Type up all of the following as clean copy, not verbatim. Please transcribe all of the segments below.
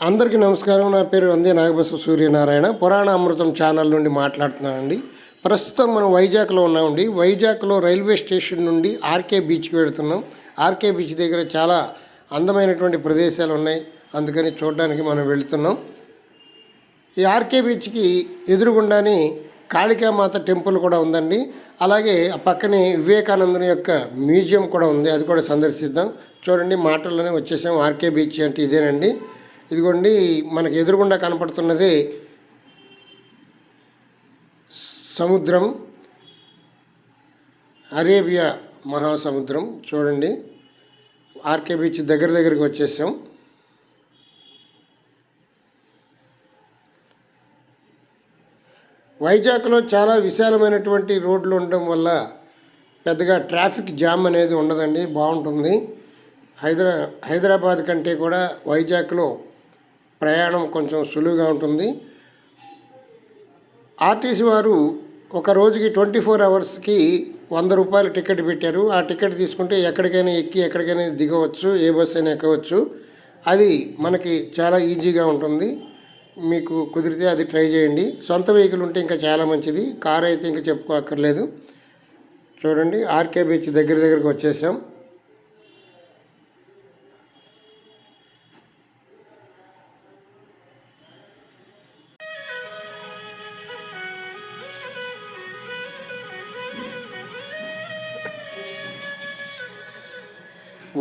అందరికీ నమస్కారం. నా పేరు వందే నాగబసవ సూర్యనారాయణ. పురాణ అమృతం ఛానల్ నుండి మాట్లాడుతున్నానండి. ప్రస్తుతం మనం వైజాగ్లో ఉన్నామండి. వైజాగ్లో రైల్వే స్టేషన్ నుండి ఆర్కే బీచ్కి వెళుతున్నాం. ఆర్కే బీచ్ దగ్గర చాలా అందమైనటువంటి ప్రదేశాలు ఉన్నాయి, అందుకని చూడడానికి మనం వెళుతున్నాం. ఈ ఆర్కే బీచ్కి ఎదురుగుండానే కాళికామాత టెంపుల్ కూడా ఉందండి. అలాగే ఆ పక్కనే వివేకానందుని యొక్క మ్యూజియం కూడా ఉంది, అది కూడా సందర్శిద్దాం. చూడండి, మాటల్లోనే వచ్చేసాం. ఆర్కే బీచ్ అంటే ఇదేనండి. ఇదిగోండి, మనకు ఎదురుగుండా కనపడుతున్నది సముద్రం, అరేబియా మహాసముద్రం. చూడండి, ఆర్కే బీచ్ దగ్గరికి వచ్చేసాం. వైజాగ్లో చాలా విశాలమైనటువంటి రోడ్లు ఉండడం వల్ల పెద్దగా ట్రాఫిక్ జామ్ అనేది ఉండదండి, బాగుంటుంది. హైదరాబాద్ కంటే కూడా వైజాగ్లో ప్రయాణం కొంచెం సులువుగా ఉంటుంది. ఆర్టీసీ వారు ఒక రోజుకి 24 అవర్స్కి 100 రూపాయలు టికెట్ పెట్టారు. ఆ టికెట్ తీసుకుంటే ఎక్కడికైనా ఎక్కి ఎక్కడికైనా దిగవచ్చు, ఏ బస్సు అయినా ఎక్కవచ్చు. అది మనకి చాలా ఈజీగా ఉంటుంది. మీకు కుదిరితే అది ట్రై చేయండి. సొంత వెహికల్ ఉంటే ఇంకా చాలా మంచిది, కార్ అయితే ఇంకా చెప్పుకోక్కర్లేదు. చూడండి, ఆర్కే బీచ్ దగ్గరికి వచ్చేసాం.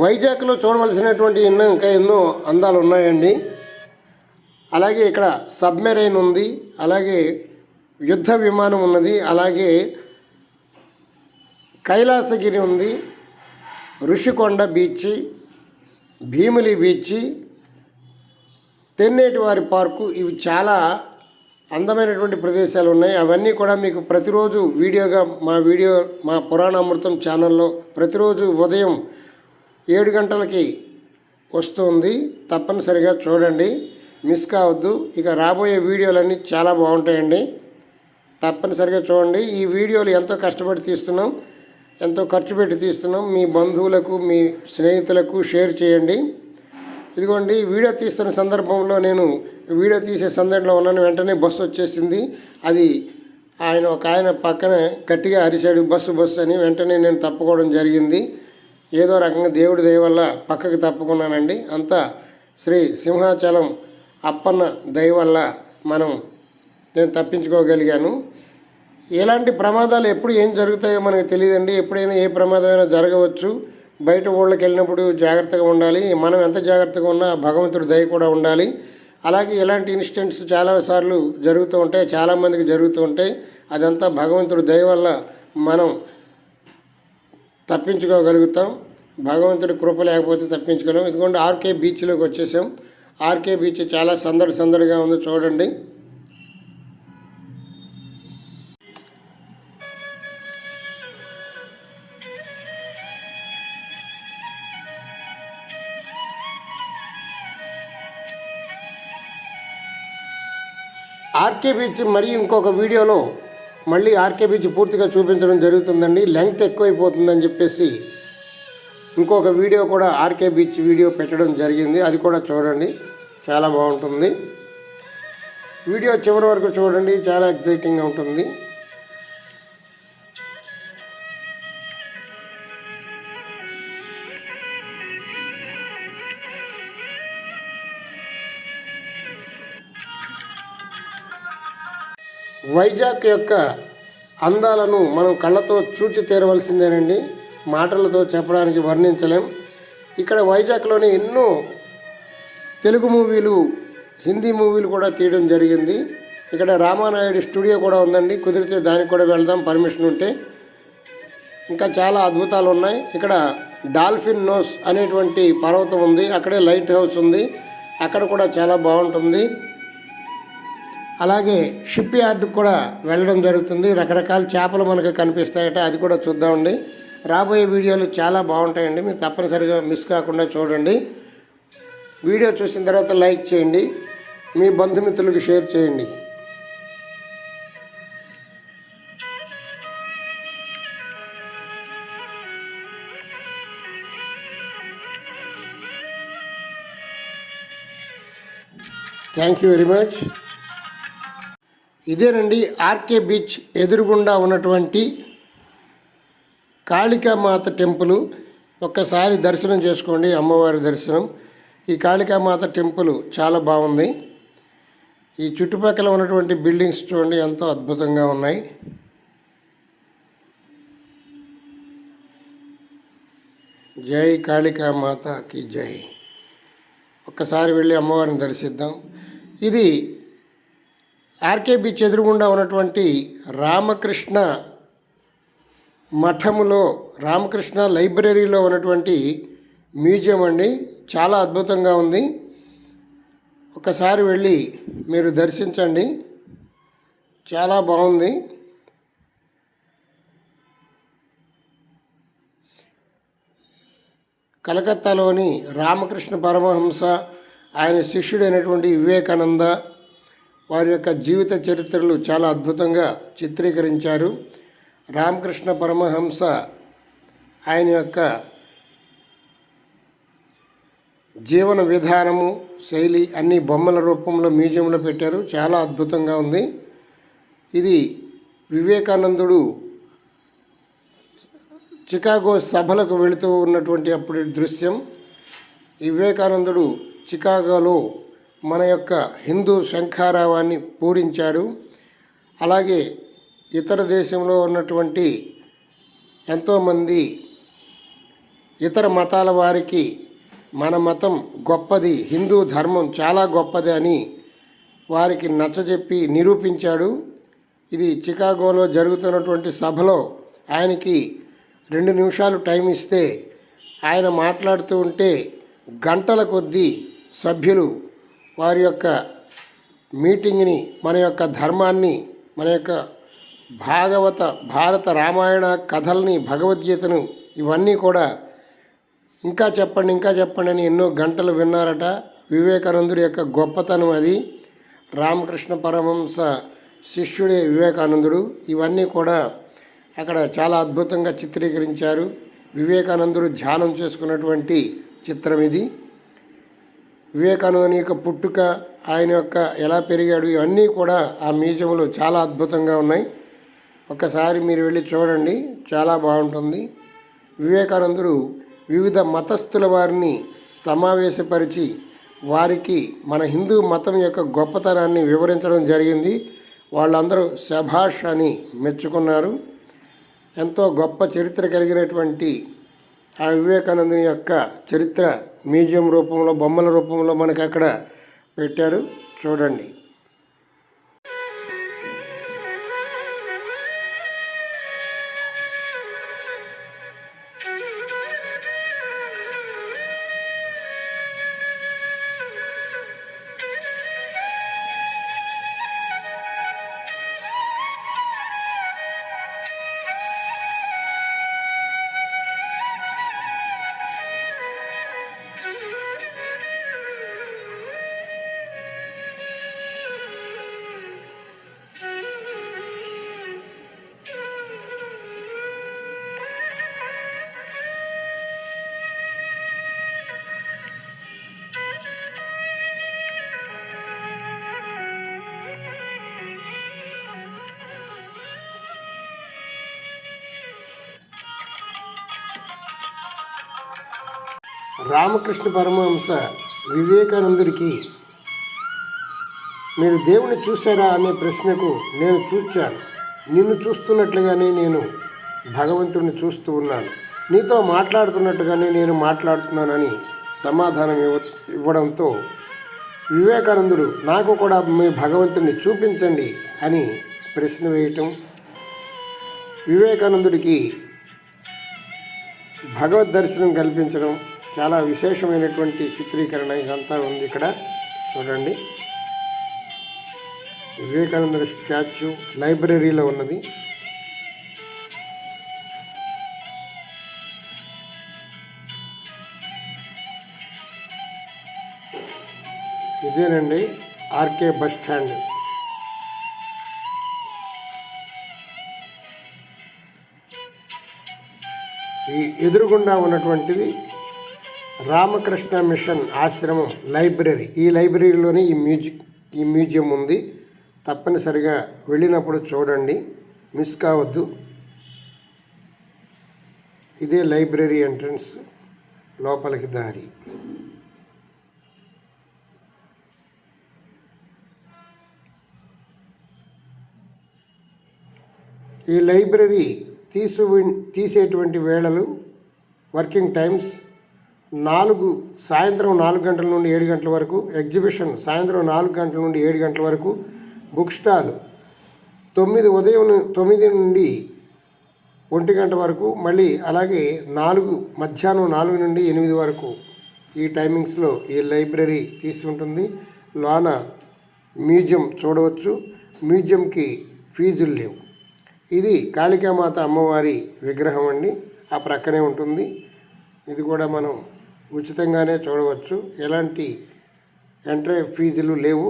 వైజాగ్లో చూడవలసినటువంటి ఇంకా ఎన్నో అందాలు ఉన్నాయండి. అలాగే ఇక్కడ సబ్మెరైన్ ఉంది, అలాగే యుద్ధ విమానం ఉన్నది, అలాగే కైలాసగిరి ఉంది, ఋషికొండ బీచ్, భీమిలి బీచ్, తెన్నేటివారి పార్కు. ఇవి చాలా అందమైనటువంటి ప్రదేశాలు ఉన్నాయి. అవన్నీ కూడా మీకు ప్రతిరోజు వీడియోగా మా పురాణ అమృతం ఛానల్లో ప్రతిరోజు ఉదయం 7 గంటలకి వస్తుంది. తప్పనిసరిగా చూడండి, మిస్ కావద్దు. ఇక రాబోయే వీడియోలన్నీ చాలా బాగుంటాయండి, తప్పనిసరిగా చూడండి. ఈ వీడియోలు ఎంతో కష్టపడి తీస్తున్నాం, ఎంతో ఖర్చు పెట్టి తీస్తున్నాం. మీ బంధువులకు, మీ స్నేహితులకు షేర్ చేయండి. ఇదిగోండి, వీడియో తీస్తున్న సందర్భంలో నేను వీడియో తీసే సందర్భంలో ఉన్నాను. వెంటనే బస్సు వచ్చేసింది. అది ఒక ఆయన పక్కన గట్టిగా అరిశాడు, బస్సు అని. వెంటనే నేను తప్పుకోవడం జరిగింది. ఏదో రకంగా దేవుడి దయ వల్ల పక్కకి తప్పుకున్నానండి. అంతా శ్రీ సింహాచలం అప్పన్న దయ వల్ల నేను తప్పించుకోగలిగాను. ఎలాంటి ప్రమాదాలు ఎప్పుడు ఏం జరుగుతాయో మనకు తెలియదండి. ఎప్పుడైనా ఏ ప్రమాదమైనా జరగవచ్చు. బయట ఊళ్ళకి వెళ్ళినప్పుడు జాగ్రత్తగా ఉండాలి. మనం ఎంత జాగ్రత్తగా ఉన్నా భగవంతుడి దయ కూడా ఉండాలి. అలాగే ఇలాంటి ఇన్సిడెంట్స్ చాలాసార్లు జరుగుతూ ఉంటాయి, చాలామందికి జరుగుతూ ఉంటాయి. అదంతా భగవంతుడి దయ వల్ల మనం తప్పించుకోగలుగుతాం. భగవంతుడి కృప లేకపోతే తప్పించుకోలేం. ఇదిగోండి, ఆర్కే బీచ్లోకి వచ్చేసాం. ఆర్కే బీచ్ చాలా సందడిగా ఉంది, చూడండి. ఆర్కే బీచ్ మరి ఇంకొక వీడియోలో మళ్ళీ ఆర్కే బీచ్ పూర్తిగా చూపించడం జరుగుతుందండి. లెంగ్త్ ఎక్కువైపోతుందని చెప్పేసి ఇంకొక వీడియో కూడా ఆర్కే బీచ్ వీడియో పెట్టడం జరిగింది, అది కూడా చూడండి, చాలా బాగుంటుంది. వీడియో చివరి వరకు చూడండి, చాలా ఎక్సైటింగ్గా ఉంటుంది. వైజాగ్ యొక్క అందాలను మనం కళ్ళతో చూచి తీరవలసిందేనండి, మాటలతో చెప్పడానికి వర్ణించలేం. ఇక్కడ వైజాగ్లోనే ఎన్నో తెలుగు మూవీలు, హిందీ మూవీలు కూడా తీయడం జరిగింది. ఇక్కడ రామానాయుడు స్టూడియో కూడా ఉందండి, కుదిరితే దానికి కూడా వెళ్దాం, పర్మిషన్ ఉంటే. ఇంకా చాలా అద్భుతాలు ఉన్నాయి. ఇక్కడ డాల్ఫిన్ నోస్ అనేటువంటి పర్వతం ఉంది, అక్కడే లైట్ హౌస్ ఉంది, అక్కడ కూడా చాలా బాగుంటుంది. అలాగే షిప్ యార్డ్కి కూడా వెళ్ళడం జరుగుతుంది. రకరకాల చేపలు మనకు కనిపిస్తాయట, అది కూడా చూద్దామండి. రాబోయే వీడియోలు చాలా బాగుంటాయండి, మీరు తప్పనిసరిగా మిస్ కాకుండా చూడండి. వీడియో చూసిన తర్వాత లైక్ చేయండి, మీ బంధుమిత్రులకు షేర్ చేయండి. Thank you very much. ఇదేనండి ఆర్కే బీచ్ ఎదురుగుండా ఉన్నటువంటి కాళికామాత టెంపుల్. ఒక్కసారి దర్శనం చేసుకోండి, అమ్మవారి దర్శనం. ఈ కాళికామాత టెంపుల్ చాలా బాగుంది. ఈ చుట్టుపక్కల ఉన్నటువంటి బిల్డింగ్స్ చూడండి ఎంతో అద్భుతంగా ఉన్నాయి. జై కాళికామాతకి జై. ఒక్కసారి వెళ్ళి అమ్మవారిని దర్శిద్దాం. ఇది ఆర్కే బీచ్ ఎదురుగుండా ఉన్నటువంటి రామకృష్ణ మఠములో, రామకృష్ణ లైబ్రరీలో ఉన్నటువంటి మ్యూజియం అండి. చాలా అద్భుతంగా ఉంది. ఒకసారి వెళ్ళి మీరు దర్శించండి, చాలా బాగుంది. కలకత్తాలోని రామకృష్ణ పరమహంస, ఆయన శిష్యుడైనటువంటి వివేకానంద వారి యొక్క జీవిత చరిత్రలు చాలా అద్భుతంగా చిత్రీకరించారు. రామకృష్ణ పరమహంస ఆయన యొక్క జీవన విధానము, శైలి అన్ని బొమ్మల రూపంలో మ్యూజియంలో పెట్టారు. చాలా అద్భుతంగా ఉంది. ఇది వివేకానందుడు చికాగో సభలకు వెళుతూ ఉన్నటువంటి అప్పటి దృశ్యం. ఈ వివేకానందుడు చికాగోలో మన యొక్క హిందూ శంఖారావాన్ని పూరించాడు. అలాగే ఇతర దేశంలో ఉన్నటువంటి ఎంతోమంది ఇతర మతాల వారికి మన మతం గొప్పది, హిందూ ధర్మం చాలా గొప్పది అని వారికి నచ్చజెప్పి నిరూపించాడు. ఇది చికాగోలో జరుగుతున్నటువంటి సభలో ఆయనకి 2 నిమిషాలు టైం ఇస్తే ఆయన మాట్లాడుతూ ఉంటే గంటల కొద్దీ సభ్యులు వారి యొక్క మీటింగ్ని, మన యొక్క ధర్మాన్ని, మన యొక్క భారత రామాయణ కథల్ని, భగవద్గీతను ఇవన్నీ కూడా ఇంకా చెప్పండి అని ఎన్నో గంటలు విన్నారట. వివేకానందుడి యొక్క గొప్పతనం అది. రామకృష్ణ పరమహంస శిష్యుడే వివేకానందుడు. ఇవన్నీ కూడా అక్కడ చాలా అద్భుతంగా చిత్రీకరించారు. వివేకానందుడు ధ్యానం చేసుకున్నటువంటి చిత్రం ఇది. వివేకానందుని యొక్క పుట్టుక, ఆయన యొక్క ఎలా పెరిగాడు, ఇవన్నీ కూడా ఆ మ్యూజియంలో చాలా అద్భుతంగా ఉన్నాయి. ఒకసారి మీరు వెళ్ళి చూడండి, చాలా బాగుంటుంది. వివేకానందుడు వివిధ మతస్థుల వారిని సమావేశపరిచి వారికి మన హిందూ మతం యొక్క గొప్పతనాన్ని వివరించడం జరిగింది. వాళ్ళందరూ శభాష్ అని మెచ్చుకున్నారు. ఎంతో గొప్ప చరిత్ర కలిగినటువంటి ఆ వివేకానందుని యొక్క చరిత్ర మ్యూజియం రూపంలో, బొమ్మల రూపంలో మనకి అక్కడ పెట్టారు, చూడండి. రామకృష్ణ పరమహంస వివేకానందుడికి మీరు దేవుని చూశారా అనే ప్రశ్నకు నేను చూచాను, నిన్ను చూస్తున్నట్లుగానే నేను భగవంతుడిని చూస్తూ ఉన్నాను, నీతో మాట్లాడుతున్నట్టుగానే నేను మాట్లాడుతున్నానని సమాధానం ఇవ్వడంతో వివేకానందుడు నాకు కూడా మీ భగవంతుడిని చూపించండి అని ప్రశ్న వేయటం, వివేకానందుడికి భగవద్ దర్శనం కల్పించడం చాలా విశేషమైనటువంటి చిత్రీకరణ ఇదంతా ఉంది. ఇక్కడ చూడండి, వివేకానందుడి స్టాచ్యూ లైబ్రరీలో ఉన్నది. ఇదేనండి ఆర్కే బస్ స్టాండ్. ఈ ఎదురుగుండా ఉన్నటువంటిది రామకృష్ణ మిషన్ ఆశ్రమం లైబ్రరీ. ఈ లైబ్రరీలోనే ఈ మ్యూజియం ఉంది. తప్పనిసరిగా వెళ్ళినప్పుడు చూడండి, మిస్ కావద్దు. ఇదే లైబ్రరీ ఎంట్రన్స్, లోపలికి దారి. ఈ లైబ్రరీ తీసేటువంటి వేళలు, వర్కింగ్ టైమ్స్ సాయంత్రం 4 గంటల నుండి 7 గంటల వరకు, ఎగ్జిబిషన్ సాయంత్రం 4 గంటల నుండి 7 గంటల వరకు, బుక్ స్టాల్ ఉదయం 9 నుండి 1 గంట వరకు, మళ్ళీ అలాగే మధ్యాహ్నం 4 నుండి 8 వరకు ఈ టైమింగ్స్లో ఈ లైబ్రరీ తీసుకుంటుంది. లోన మ్యూజియం చూడవచ్చు. మ్యూజియంకి ఫీజులు లేవు. ఇది కాళికామాత అమ్మవారి విగ్రహం అండి, ఆ ప్రక్కనే ఉంటుంది. ఇది కూడా మనం ఉచితంగానే చూడవచ్చు, ఎలాంటి ఎంట్రీ ఫీజులు లేవు.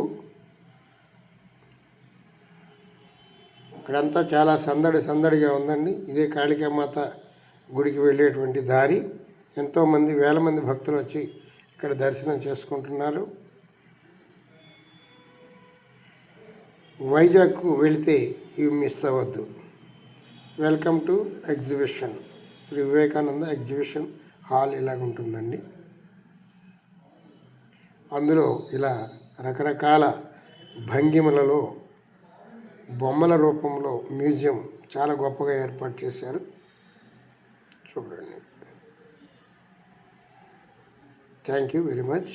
ఇక్కడంతా చాలా సందడిగా ఉందండి. ఇదే కాళికామాత గుడికి వెళ్ళేటువంటి దారి. ఎంతోమంది, వేల మంది భక్తులు వచ్చి ఇక్కడ దర్శనం చేసుకుంటున్నారు. వైజాగ్కు వెళితే ఇవి మిస్ అవ్వద్దు. Welcome to exhibition. Shri Vivekananda exhibition hall ఇలాగుంటుందండి. అందులో ఇలా రకరకాల భంగిమలలో, బొమ్మల రూపంలో మ్యూజియం చాలా గొప్పగా ఏర్పాటు చేశారు. చూడండి. Thank you very much.